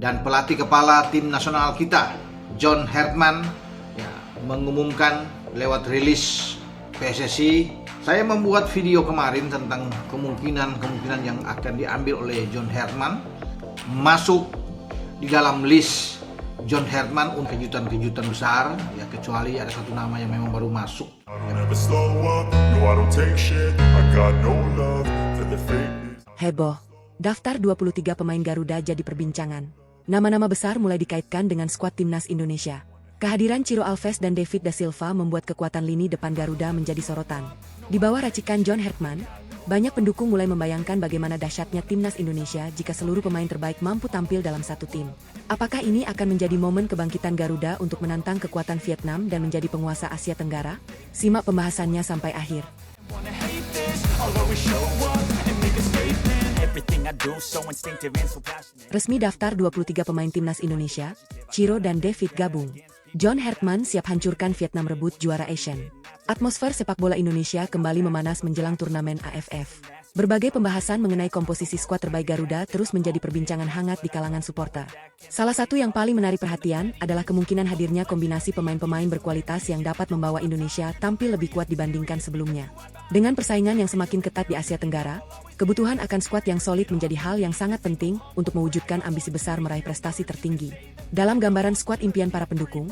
dan pelatih kepala tim nasional kita, John Hertman, ya, mengumumkan lewat rilis PSSI. Saya membuat video kemarin tentang kemungkinan yang akan diambil oleh John Hertman masuk di dalam list John Hertman untuk kejutan-kejutan besar, ya, kecuali ada satu nama yang memang baru masuk. Heboh, daftar 23 pemain Garuda jadi perbincangan. Nama-nama besar mulai dikaitkan dengan skuad timnas Indonesia. Kehadiran Ciro Alves dan David da Silva membuat kekuatan lini depan Garuda menjadi sorotan. Di bawah racikan John Hertman, banyak pendukung mulai membayangkan bagaimana dahsyatnya timnas Indonesia jika seluruh pemain terbaik mampu tampil dalam satu tim. Apakah ini akan menjadi momen kebangkitan Garuda untuk menantang kekuatan Vietnam dan menjadi penguasa Asia Tenggara? Simak pembahasannya sampai akhir. Resmi daftar 23 pemain timnas Indonesia, Ciro dan David gabung. John Hertman siap hancurkan Vietnam rebut juara Asian. Atmosfer sepak bola Indonesia kembali memanas menjelang turnamen AFF. Berbagai pembahasan mengenai komposisi skuad terbaik Garuda terus menjadi perbincangan hangat di kalangan supporter. Salah satu yang paling menarik perhatian adalah kemungkinan hadirnya kombinasi pemain-pemain berkualitas yang dapat membawa Indonesia tampil lebih kuat dibandingkan sebelumnya. Dengan persaingan yang semakin ketat di Asia Tenggara, kebutuhan akan skuad yang solid menjadi hal yang sangat penting untuk mewujudkan ambisi besar meraih prestasi tertinggi. Dalam gambaran skuad impian para pendukung,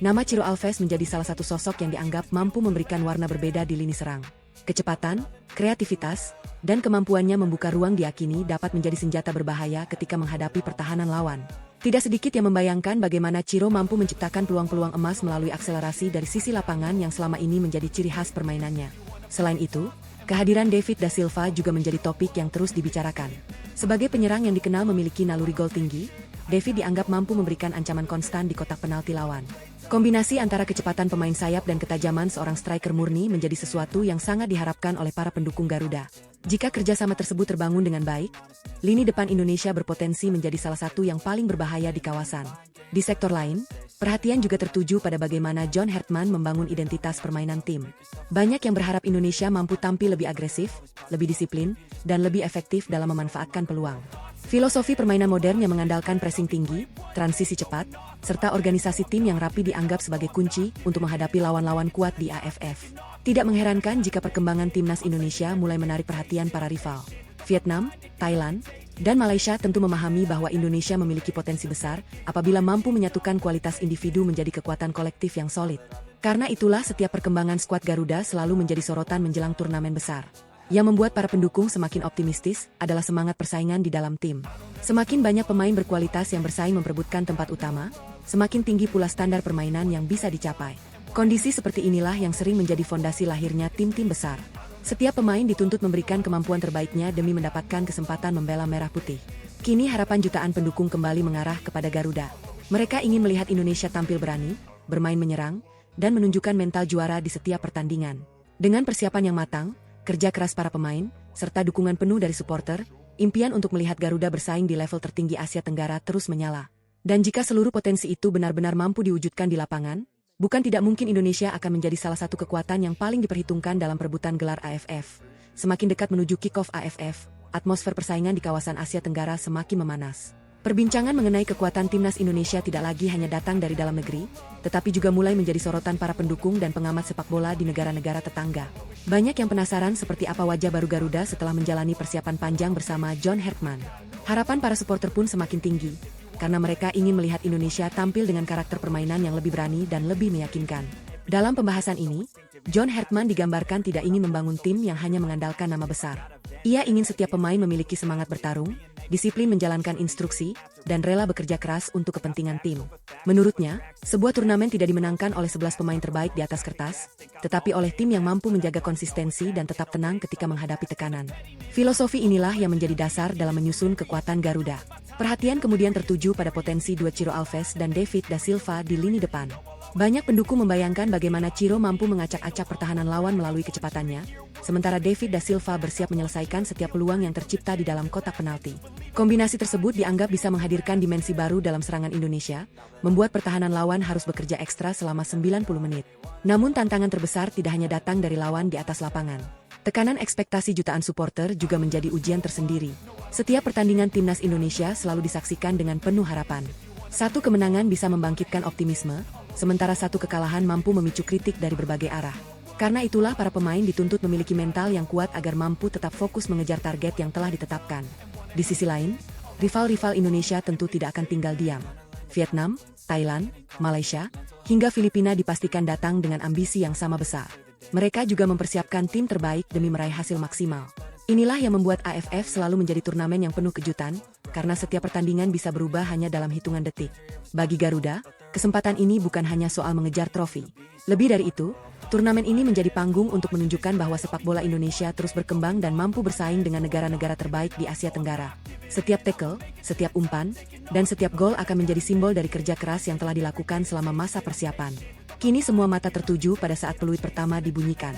nama Ciro Alves menjadi salah satu sosok yang dianggap mampu memberikan warna berbeda di lini serang. Kecepatan, kreativitas, dan kemampuannya membuka ruang diakini dapat menjadi senjata berbahaya ketika menghadapi pertahanan lawan. Tidak sedikit yang membayangkan bagaimana Ciro mampu menciptakan peluang-peluang emas melalui akselerasi dari sisi lapangan yang selama ini menjadi ciri khas permainannya. Selain itu, kehadiran David da Silva juga menjadi topik yang terus dibicarakan. Sebagai penyerang yang dikenal memiliki naluri gol tinggi, David dianggap mampu memberikan ancaman konstan di kotak penalti lawan. Kombinasi antara kecepatan pemain sayap dan ketajaman seorang striker murni menjadi sesuatu yang sangat diharapkan oleh para pendukung Garuda. Jika kerjasama tersebut terbangun dengan baik, lini depan Indonesia berpotensi menjadi salah satu yang paling berbahaya di kawasan. Di sektor lain, perhatian juga tertuju pada bagaimana John Hertman membangun identitas permainan tim. Banyak yang berharap Indonesia mampu tampil lebih agresif, lebih disiplin, dan lebih efektif dalam memanfaatkan peluang. Filosofi permainan modern yang mengandalkan pressing tinggi, transisi cepat, serta organisasi tim yang rapi dianggap sebagai kunci untuk menghadapi lawan-lawan kuat di AFF. Tidak mengherankan jika perkembangan timnas Indonesia mulai menarik perhatian para rival. Vietnam, Thailand, dan Malaysia tentu memahami bahwa Indonesia memiliki potensi besar apabila mampu menyatukan kualitas individu menjadi kekuatan kolektif yang solid. Karena itulah setiap perkembangan skuad Garuda selalu menjadi sorotan menjelang turnamen besar. Yang membuat para pendukung semakin optimistis adalah semangat persaingan di dalam tim. Semakin banyak pemain berkualitas yang bersaing memperebutkan tempat utama, semakin tinggi pula standar permainan yang bisa dicapai. Kondisi seperti inilah yang sering menjadi fondasi lahirnya tim-tim besar. Setiap pemain dituntut memberikan kemampuan terbaiknya demi mendapatkan kesempatan membela merah putih. Kini harapan jutaan pendukung kembali mengarah kepada Garuda. Mereka ingin melihat Indonesia tampil berani, bermain menyerang, dan menunjukkan mental juara di setiap pertandingan. Dengan persiapan yang matang, kerja keras para pemain, serta dukungan penuh dari supporter, impian untuk melihat Garuda bersaing di level tertinggi Asia Tenggara terus menyala. Dan jika seluruh potensi itu benar-benar mampu diwujudkan di lapangan, bukan tidak mungkin Indonesia akan menjadi salah satu kekuatan yang paling diperhitungkan dalam perebutan gelar AFF. Semakin dekat menuju kick-off AFF, atmosfer persaingan di kawasan Asia Tenggara semakin memanas. Perbincangan mengenai kekuatan timnas Indonesia tidak lagi hanya datang dari dalam negeri, tetapi juga mulai menjadi sorotan para pendukung dan pengamat sepak bola di negara-negara tetangga. Banyak yang penasaran seperti apa wajah baru Garuda setelah menjalani persiapan panjang bersama John Hertman. Harapan para supporter pun semakin tinggi, karena mereka ingin melihat Indonesia tampil dengan karakter permainan yang lebih berani dan lebih meyakinkan. Dalam pembahasan ini, John Hertman digambarkan tidak ingin membangun tim yang hanya mengandalkan nama besar. Ia ingin setiap pemain memiliki semangat bertarung, disiplin menjalankan instruksi, dan rela bekerja keras untuk kepentingan tim. Menurutnya, sebuah turnamen tidak dimenangkan oleh 11 pemain terbaik di atas kertas, tetapi oleh tim yang mampu menjaga konsistensi dan tetap tenang ketika menghadapi tekanan. Filosofi inilah yang menjadi dasar dalam menyusun kekuatan Garuda. Perhatian kemudian tertuju pada potensi dua Ciro Alves dan David da Silva di lini depan. Banyak pendukung membayangkan bagaimana Ciro mampu mengacak-acak pertahanan lawan melalui kecepatannya, sementara David da Silva bersiap menyelesaikan setiap peluang yang tercipta di dalam kotak penalti. Kombinasi tersebut dianggap bisa menghadirkan dimensi baru dalam serangan Indonesia, membuat pertahanan lawan harus bekerja ekstra selama 90 menit. Namun tantangan terbesar tidak hanya datang dari lawan di atas lapangan. Tekanan ekspektasi jutaan supporter juga menjadi ujian tersendiri. Setiap pertandingan timnas Indonesia selalu disaksikan dengan penuh harapan. Satu kemenangan bisa membangkitkan optimisme, sementara satu kekalahan mampu memicu kritik dari berbagai arah. Karena itulah para pemain dituntut memiliki mental yang kuat agar mampu tetap fokus mengejar target yang telah ditetapkan. Di sisi lain, rival-rival Indonesia tentu tidak akan tinggal diam. Vietnam, Thailand, Malaysia, hingga Filipina dipastikan datang dengan ambisi yang sama besar. Mereka juga mempersiapkan tim terbaik demi meraih hasil maksimal. Inilah yang membuat AFF selalu menjadi turnamen yang penuh kejutan, karena setiap pertandingan bisa berubah hanya dalam hitungan detik. Bagi Garuda, kesempatan ini bukan hanya soal mengejar trofi. Lebih dari itu, turnamen ini menjadi panggung untuk menunjukkan bahwa sepak bola Indonesia terus berkembang dan mampu bersaing dengan negara-negara terbaik di Asia Tenggara. Setiap tackle, setiap umpan, dan setiap gol akan menjadi simbol dari kerja keras yang telah dilakukan selama masa persiapan. Kini semua mata tertuju pada saat peluit pertama dibunyikan.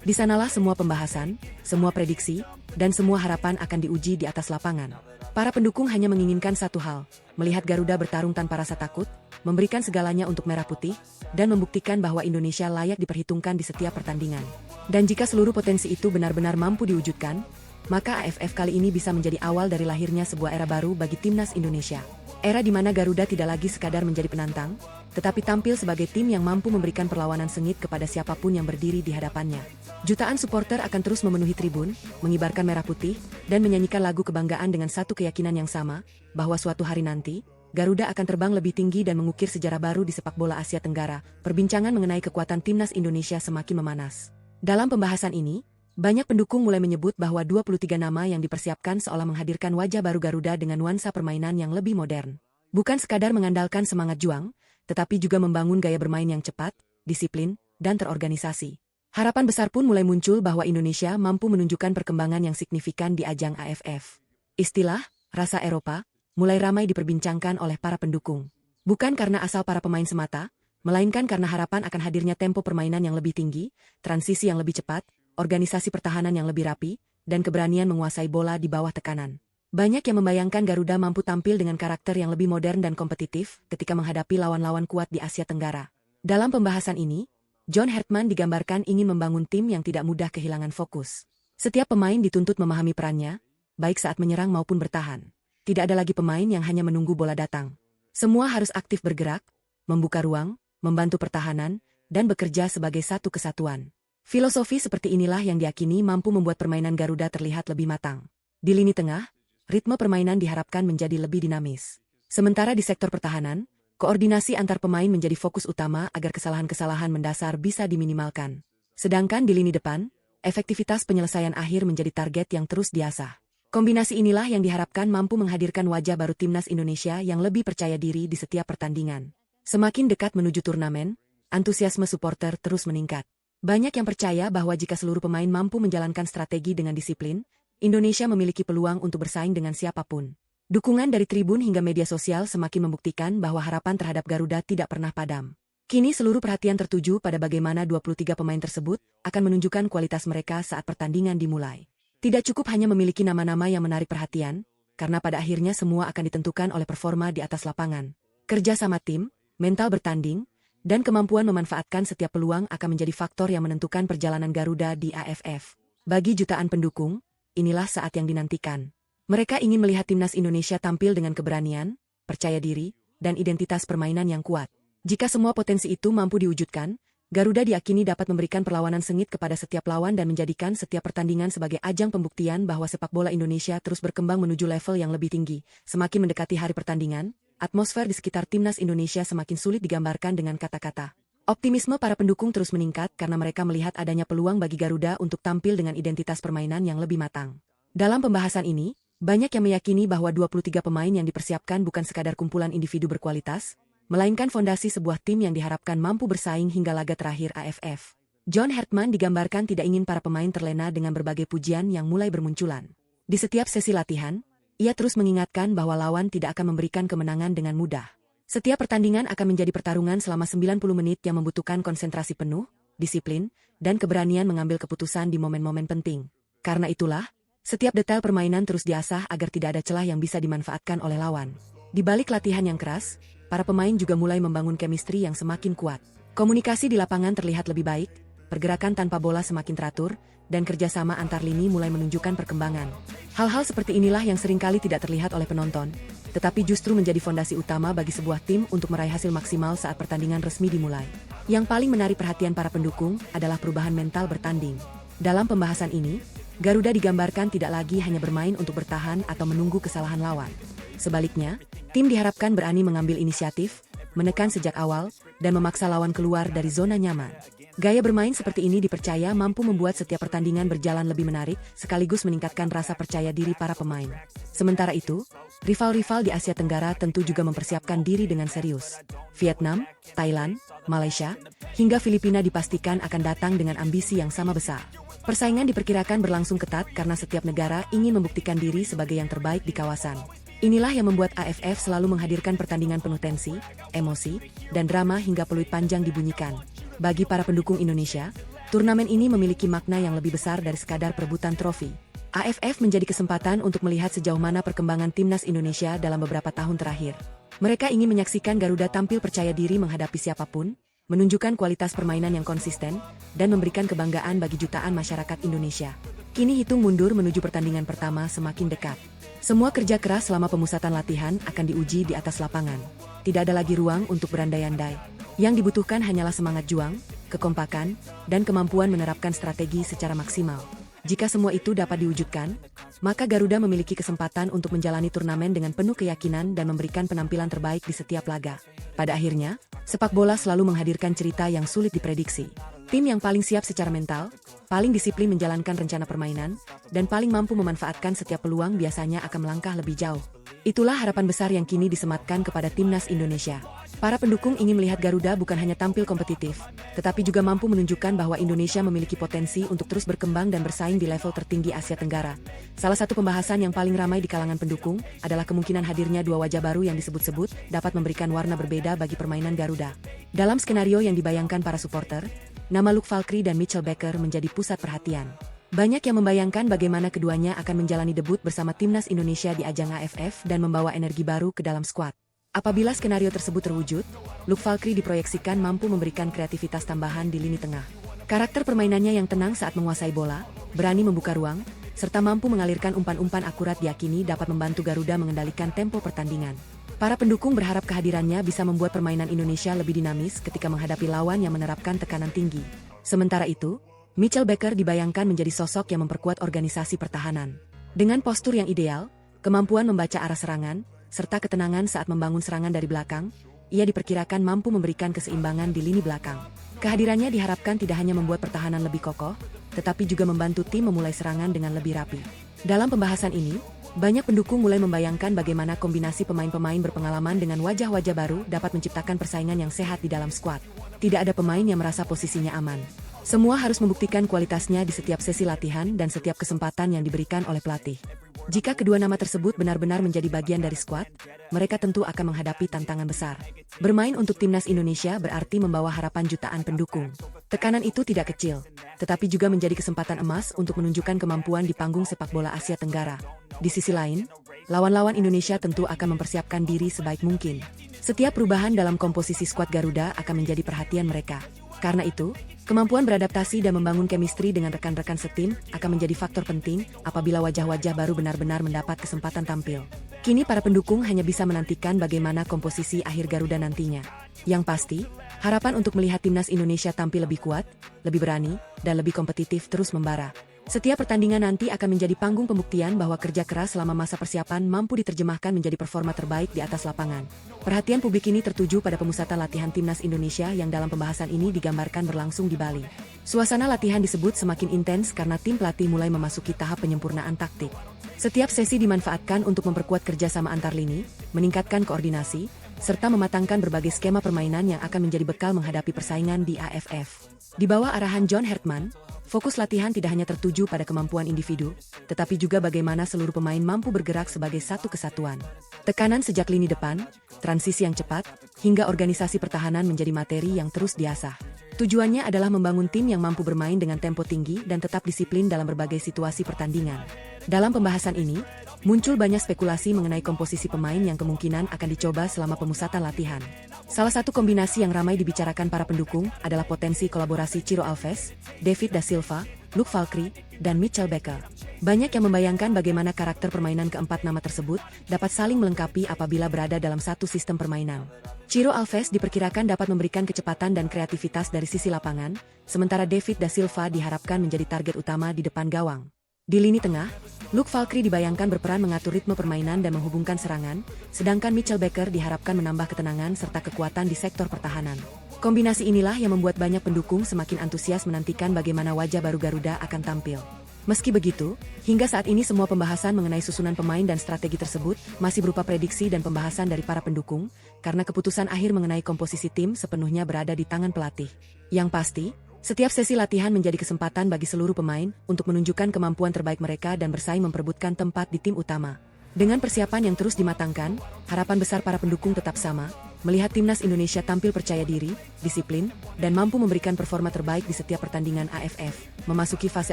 Di sanalah semua pembahasan, semua prediksi, dan semua harapan akan diuji di atas lapangan. Para pendukung hanya menginginkan satu hal, melihat Garuda bertarung tanpa rasa takut, memberikan segalanya untuk merah putih, dan membuktikan bahwa Indonesia layak diperhitungkan di setiap pertandingan. Dan jika seluruh potensi itu benar-benar mampu diwujudkan, maka AFF kali ini bisa menjadi awal dari lahirnya sebuah era baru bagi timnas Indonesia. Era di mana Garuda tidak lagi sekadar menjadi penantang, tetapi tampil sebagai tim yang mampu memberikan perlawanan sengit kepada siapapun yang berdiri di hadapannya. Jutaan supporter akan terus memenuhi tribun, mengibarkan merah putih, dan menyanyikan lagu kebanggaan dengan satu keyakinan yang sama, bahwa suatu hari nanti, Garuda akan terbang lebih tinggi dan mengukir sejarah baru di sepak bola Asia Tenggara. Perbincangan mengenai kekuatan timnas Indonesia semakin memanas. Dalam pembahasan ini, banyak pendukung mulai menyebut bahwa 23 nama yang dipersiapkan seolah menghadirkan wajah baru Garuda dengan nuansa permainan yang lebih modern. Bukan sekadar mengandalkan semangat juang, tetapi juga membangun gaya bermain yang cepat, disiplin, dan terorganisasi. Harapan besar pun mulai muncul bahwa Indonesia mampu menunjukkan perkembangan yang signifikan di ajang AFF. Istilah, rasa Eropa, mulai ramai diperbincangkan oleh para pendukung. Bukan karena asal para pemain semata, melainkan karena harapan akan hadirnya tempo permainan yang lebih tinggi, transisi yang lebih cepat, organisasi pertahanan yang lebih rapi, dan keberanian menguasai bola di bawah tekanan. Banyak yang membayangkan Garuda mampu tampil dengan karakter yang lebih modern dan kompetitif ketika menghadapi lawan-lawan kuat di Asia Tenggara. Dalam pembahasan ini, John Hertman digambarkan ingin membangun tim yang tidak mudah kehilangan fokus. Setiap pemain dituntut memahami perannya, baik saat menyerang maupun bertahan. Tidak ada lagi pemain yang hanya menunggu bola datang. Semua harus aktif bergerak, membuka ruang, membantu pertahanan, dan bekerja sebagai satu kesatuan. Filosofi seperti inilah yang diyakini mampu membuat permainan Garuda terlihat lebih matang. Di lini tengah, ritme permainan diharapkan menjadi lebih dinamis. Sementara di sektor pertahanan, koordinasi antar pemain menjadi fokus utama agar kesalahan-kesalahan mendasar bisa diminimalkan. Sedangkan di lini depan, efektivitas penyelesaian akhir menjadi target yang terus diasah. Kombinasi inilah yang diharapkan mampu menghadirkan wajah baru timnas Indonesia yang lebih percaya diri di setiap pertandingan. Semakin dekat menuju turnamen, antusiasme supporter terus meningkat. Banyak yang percaya bahwa jika seluruh pemain mampu menjalankan strategi dengan disiplin, Indonesia memiliki peluang untuk bersaing dengan siapapun. Dukungan dari tribun hingga media sosial semakin membuktikan bahwa harapan terhadap Garuda tidak pernah padam. Kini seluruh perhatian tertuju pada bagaimana 23 pemain tersebut akan menunjukkan kualitas mereka saat pertandingan dimulai. Tidak cukup hanya memiliki nama-nama yang menarik perhatian, karena pada akhirnya semua akan ditentukan oleh performa di atas lapangan. Kerja sama tim, mental bertanding, dan kemampuan memanfaatkan setiap peluang akan menjadi faktor yang menentukan perjalanan Garuda di AFF. Bagi jutaan pendukung, inilah saat yang dinantikan. Mereka ingin melihat timnas Indonesia tampil dengan keberanian, percaya diri, dan identitas permainan yang kuat. Jika semua potensi itu mampu diwujudkan, Garuda diyakini dapat memberikan perlawanan sengit kepada setiap lawan dan menjadikan setiap pertandingan sebagai ajang pembuktian bahwa sepak bola Indonesia terus berkembang menuju level yang lebih tinggi. Semakin mendekati hari pertandingan, atmosfer di sekitar timnas Indonesia semakin sulit digambarkan dengan kata-kata. Optimisme para pendukung terus meningkat karena mereka melihat adanya peluang bagi Garuda untuk tampil dengan identitas permainan yang lebih matang. Dalam pembahasan ini, banyak yang meyakini bahwa 23 pemain yang dipersiapkan bukan sekadar kumpulan individu berkualitas, melainkan fondasi sebuah tim yang diharapkan mampu bersaing hingga laga terakhir AFF. John Hertman digambarkan tidak ingin para pemain terlena dengan berbagai pujian yang mulai bermunculan. Di setiap sesi latihan, ia terus mengingatkan bahwa lawan tidak akan memberikan kemenangan dengan mudah. Setiap pertandingan akan menjadi pertarungan selama 90 menit yang membutuhkan konsentrasi penuh, disiplin, dan keberanian mengambil keputusan di momen-momen penting. Karena itulah, setiap detail permainan terus diasah agar tidak ada celah yang bisa dimanfaatkan oleh lawan. Di balik latihan yang keras, para pemain juga mulai membangun chemistry yang semakin kuat. Komunikasi di lapangan terlihat lebih baik, pergerakan tanpa bola semakin teratur, dan kerjasama antar lini mulai menunjukkan perkembangan. Hal-hal seperti inilah yang seringkali tidak terlihat oleh penonton, tetapi justru menjadi fondasi utama bagi sebuah tim untuk meraih hasil maksimal saat pertandingan resmi dimulai. Yang paling menarik perhatian para pendukung adalah perubahan mental bertanding. Dalam pembahasan ini, Garuda digambarkan tidak lagi hanya bermain untuk bertahan atau menunggu kesalahan lawan. Sebaliknya, tim diharapkan berani mengambil inisiatif, menekan sejak awal, dan memaksa lawan keluar dari zona nyaman. Gaya bermain seperti ini dipercaya mampu membuat setiap pertandingan berjalan lebih menarik, sekaligus meningkatkan rasa percaya diri para pemain. Sementara itu, rival-rival di Asia Tenggara tentu juga mempersiapkan diri dengan serius. Vietnam, Thailand, Malaysia, hingga Filipina dipastikan akan datang dengan ambisi yang sama besar. Persaingan diperkirakan berlangsung ketat karena setiap negara ingin membuktikan diri sebagai yang terbaik di kawasan. Inilah yang membuat AFF selalu menghadirkan pertandingan penuh tensi, emosi, dan drama hingga peluit panjang dibunyikan. Bagi para pendukung Indonesia, turnamen ini memiliki makna yang lebih besar dari sekadar perebutan trofi. AFF menjadi kesempatan untuk melihat sejauh mana perkembangan timnas Indonesia dalam beberapa tahun terakhir. Mereka ingin menyaksikan Garuda tampil percaya diri menghadapi siapapun, menunjukkan kualitas permainan yang konsisten, dan memberikan kebanggaan bagi jutaan masyarakat Indonesia. Kini hitung mundur menuju pertandingan pertama semakin dekat. Semua kerja keras selama pemusatan latihan akan diuji di atas lapangan. Tidak ada lagi ruang untuk berandai-andai. Yang dibutuhkan hanyalah semangat juang, kekompakan, dan kemampuan menerapkan strategi secara maksimal. Jika semua itu dapat diwujudkan, maka Garuda memiliki kesempatan untuk menjalani turnamen dengan penuh keyakinan dan memberikan penampilan terbaik di setiap laga. Pada akhirnya, sepak bola selalu menghadirkan cerita yang sulit diprediksi. Tim yang paling siap secara mental, paling disiplin menjalankan rencana permainan, dan paling mampu memanfaatkan setiap peluang biasanya akan melangkah lebih jauh. Itulah harapan besar yang kini disematkan kepada timnas Indonesia. Para pendukung ingin melihat Garuda bukan hanya tampil kompetitif, tetapi juga mampu menunjukkan bahwa Indonesia memiliki potensi untuk terus berkembang dan bersaing di level tertinggi Asia Tenggara. Salah satu pembahasan yang paling ramai di kalangan pendukung adalah kemungkinan hadirnya dua wajah baru yang disebut-sebut dapat memberikan warna berbeda bagi permainan Garuda. Dalam skenario yang dibayangkan para supporter, nama Luke Valkyrie dan Mitchell Baker menjadi pusat perhatian. Banyak yang membayangkan bagaimana keduanya akan menjalani debut bersama timnas Indonesia di ajang AFF dan membawa energi baru ke dalam skuad. Apabila skenario tersebut terwujud, Luke Valkyrie diproyeksikan mampu memberikan kreativitas tambahan di lini tengah. Karakter permainannya yang tenang saat menguasai bola, berani membuka ruang, serta mampu mengalirkan umpan-umpan akurat diyakini dapat membantu Garuda mengendalikan tempo pertandingan. Para pendukung berharap kehadirannya bisa membuat permainan Indonesia lebih dinamis ketika menghadapi lawan yang menerapkan tekanan tinggi. Sementara itu, Mitchell Baker dibayangkan menjadi sosok yang memperkuat organisasi pertahanan. Dengan postur yang ideal, kemampuan membaca arah serangan, serta ketenangan saat membangun serangan dari belakang, ia diperkirakan mampu memberikan keseimbangan di lini belakang. Kehadirannya diharapkan tidak hanya membuat pertahanan lebih kokoh, tetapi juga membantu tim memulai serangan dengan lebih rapi. Dalam pembahasan ini, banyak pendukung mulai membayangkan bagaimana kombinasi pemain-pemain berpengalaman dengan wajah-wajah baru dapat menciptakan persaingan yang sehat di dalam skuad. Tidak ada pemain yang merasa posisinya aman. Semua harus membuktikan kualitasnya di setiap sesi latihan dan setiap kesempatan yang diberikan oleh pelatih. Jika kedua nama tersebut benar-benar menjadi bagian dari skuad, mereka tentu akan menghadapi tantangan besar. Bermain untuk timnas Indonesia berarti membawa harapan jutaan pendukung. Tekanan itu tidak kecil, tetapi juga menjadi kesempatan emas untuk menunjukkan kemampuan di panggung sepak bola Asia Tenggara. Di sisi lain, lawan-lawan Indonesia tentu akan mempersiapkan diri sebaik mungkin. Setiap perubahan dalam komposisi skuad Garuda akan menjadi perhatian mereka. Karena itu, kemampuan beradaptasi dan membangun chemistry dengan rekan-rekan setim akan menjadi faktor penting apabila wajah-wajah baru benar-benar mendapat kesempatan tampil. Kini para pendukung hanya bisa menantikan bagaimana komposisi akhir Garuda nantinya. Yang pasti, harapan untuk melihat timnas Indonesia tampil lebih kuat, lebih berani, dan lebih kompetitif terus membara. Setiap pertandingan nanti akan menjadi panggung pembuktian bahwa kerja keras selama masa persiapan mampu diterjemahkan menjadi performa terbaik di atas lapangan. Perhatian publik ini tertuju pada pemusatan latihan timnas Indonesia yang dalam pembahasan ini digambarkan berlangsung di Bali. Suasana latihan disebut semakin intens karena tim pelatih mulai memasuki tahap penyempurnaan taktik. Setiap sesi dimanfaatkan untuk memperkuat kerjasama antar lini, meningkatkan koordinasi, serta mematangkan berbagai skema permainan yang akan menjadi bekal menghadapi persaingan di AFF. Di bawah arahan John Hertman, fokus latihan tidak hanya tertuju pada kemampuan individu, tetapi juga bagaimana seluruh pemain mampu bergerak sebagai satu kesatuan. Tekanan sejak lini depan, transisi yang cepat, hingga organisasi pertahanan menjadi materi yang terus diasah. Tujuannya adalah membangun tim yang mampu bermain dengan tempo tinggi dan tetap disiplin dalam berbagai situasi pertandingan. Dalam pembahasan ini, muncul banyak spekulasi mengenai komposisi pemain yang kemungkinan akan dicoba selama pemusatan latihan. Salah satu kombinasi yang ramai dibicarakan para pendukung adalah potensi kolaborasi Ciro Alves, David da Silva, Luke Valkyrie, dan Mitchell Baker. Banyak yang membayangkan bagaimana karakter permainan keempat nama tersebut dapat saling melengkapi apabila berada dalam satu sistem permainan. Ciro Alves diperkirakan dapat memberikan kecepatan dan kreativitas dari sisi lapangan, sementara David da Silva diharapkan menjadi target utama di depan gawang. Di lini tengah, Luke Valkyrie dibayangkan berperan mengatur ritme permainan dan menghubungkan serangan, sedangkan Mitchell Baker diharapkan menambah ketenangan serta kekuatan di sektor pertahanan. Kombinasi inilah yang membuat banyak pendukung semakin antusias menantikan bagaimana wajah baru Garuda akan tampil. Meski begitu, hingga saat ini semua pembahasan mengenai susunan pemain dan strategi tersebut masih berupa prediksi dan pembahasan dari para pendukung, karena keputusan akhir mengenai komposisi tim sepenuhnya berada di tangan pelatih. Yang pasti, setiap sesi latihan menjadi kesempatan bagi seluruh pemain untuk menunjukkan kemampuan terbaik mereka dan bersaing memperebutkan tempat di tim utama. Dengan persiapan yang terus dimatangkan, harapan besar para pendukung tetap sama, melihat timnas Indonesia tampil percaya diri, disiplin, dan mampu memberikan performa terbaik di setiap pertandingan AFF. Memasuki fase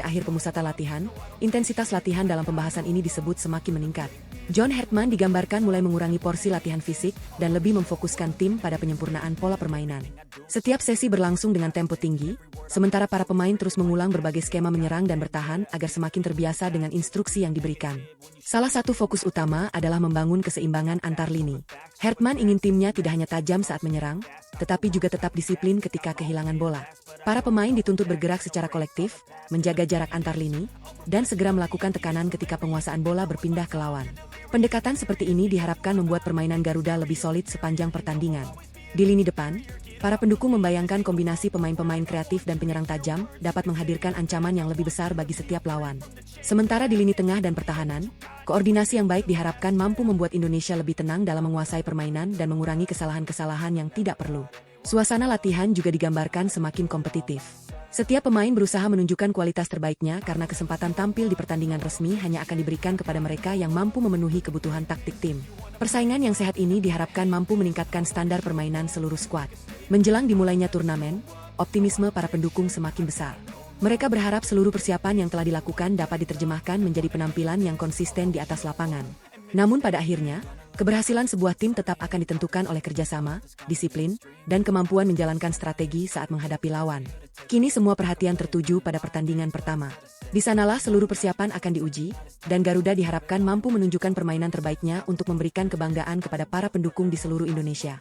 akhir pemusatan latihan, intensitas latihan dalam pembahasan ini disebut semakin meningkat. John Herdman digambarkan mulai mengurangi porsi latihan fisik dan lebih memfokuskan tim pada penyempurnaan pola permainan. Setiap sesi berlangsung dengan tempo tinggi, sementara para pemain terus mengulang berbagai skema menyerang dan bertahan agar semakin terbiasa dengan instruksi yang diberikan. Salah satu fokus utama adalah membangun keseimbangan antar lini. Herdman ingin timnya tidak hanya tajam saat menyerang, tetapi juga tetap disiplin ketika kehilangan bola. Para pemain dituntut bergerak secara kolektif, menjaga jarak antar lini, dan segera melakukan tekanan ketika penguasaan bola berpindah ke lawan. Pendekatan seperti ini diharapkan membuat permainan Garuda lebih solid sepanjang pertandingan. Di lini depan, para pendukung membayangkan kombinasi pemain-pemain kreatif dan penyerang tajam dapat menghadirkan ancaman yang lebih besar bagi setiap lawan. Sementara di lini tengah dan pertahanan, koordinasi yang baik diharapkan mampu membuat Indonesia lebih tenang dalam menguasai permainan dan mengurangi kesalahan-kesalahan yang tidak perlu. Suasana latihan juga digambarkan semakin kompetitif. Setiap pemain berusaha menunjukkan kualitas terbaiknya karena kesempatan tampil di pertandingan resmi hanya akan diberikan kepada mereka yang mampu memenuhi kebutuhan taktik tim. Persaingan yang sehat ini diharapkan mampu meningkatkan standar permainan seluruh skuad. Menjelang dimulainya turnamen, optimisme para pendukung semakin besar. Mereka berharap seluruh persiapan yang telah dilakukan dapat diterjemahkan menjadi penampilan yang konsisten di atas lapangan. Namun pada akhirnya, keberhasilan sebuah tim tetap akan ditentukan oleh kerjasama, disiplin, dan kemampuan menjalankan strategi saat menghadapi lawan. Kini semua perhatian tertuju pada pertandingan pertama. Di sanalah seluruh persiapan akan diuji, dan Garuda diharapkan mampu menunjukkan permainan terbaiknya untuk memberikan kebanggaan kepada para pendukung di seluruh Indonesia.